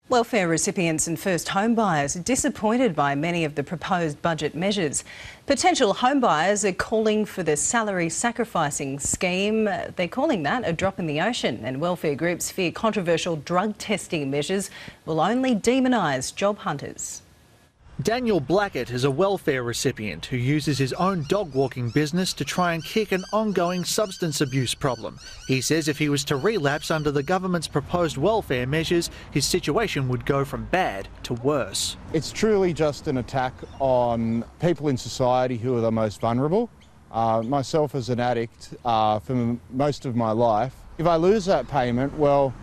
Welfare recipients and first home buyers are disappointed by many of the proposed budget measures. Potential home buyers are calling for the salary sacrificing scheme. They're calling that a drop in the ocean, and welfare groups fear controversial drug testing measures will only demonise job hunters. Daniel Blackett is a welfare recipient who uses his own dog walking business to try and kick an ongoing substance abuse problem. He says if he was to relapse under the government's proposed welfare measures, his situation would go from bad to worse. It's truly just an attack on people in society who are the most vulnerable. Myself as an addict for most of my life, if I lose that payment, well,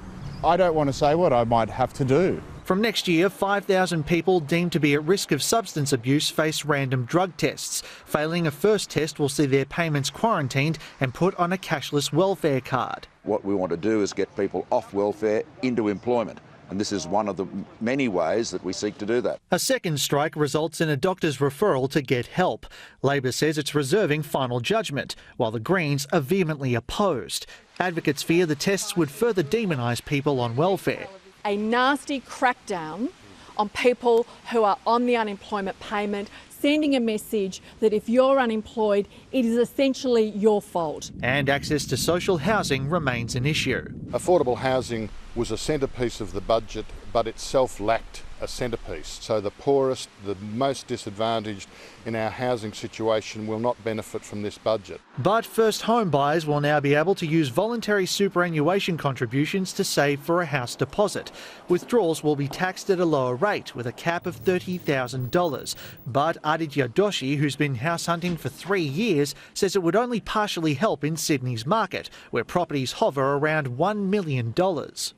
I don't want to say what I might have to do. From next year, 5,000 people deemed to be at risk of substance abuse face random drug tests. Failing a first test will see their payments quarantined and put on a cashless welfare card. What we want to do is get people off welfare into employment, and this is one of the many ways that we seek to do that. A second strike results in a doctor's referral to get help. Labor says it's reserving final judgment, while the Greens are vehemently opposed. Advocates fear the tests would further demonise people on welfare. A nasty crackdown on people who are on the unemployment payment, sending a message that if you're unemployed, it is essentially your fault. And access to social housing remains an issue. Affordable housing was a centrepiece of the budget, but itself lacked a centrepiece. So the poorest, the most disadvantaged in our housing situation will not benefit from this budget. But first home buyers will now be able to use voluntary superannuation contributions to save for a house deposit. Withdrawals will be taxed at a lower rate with a cap of $30,000. But Aditya Doshi, who's been house hunting for 3 years, says it would only partially help in Sydney's market, where properties hover around $1 million.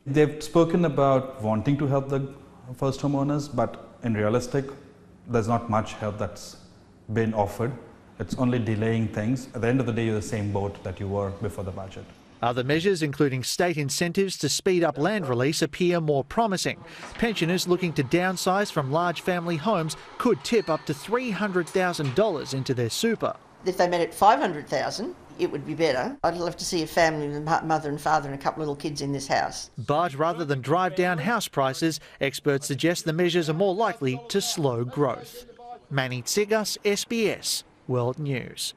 They've spoken about wanting to help the first homeowners, but in realistic, there's not much help that's been offered. It's only delaying things. At the end of the day, you're the same boat that you were before the budget. Other measures, including state incentives to speed up land release, appear more promising. Pensioners looking to downsize from large family homes could tip up to $300,000 into their super. If they met at $500,000, it would be better. I'd love to see a family with a mother and father and a couple of little kids in this house. But rather than drive down house prices, experts suggest the measures are more likely to slow growth. Manny Tsigas, SBS World News.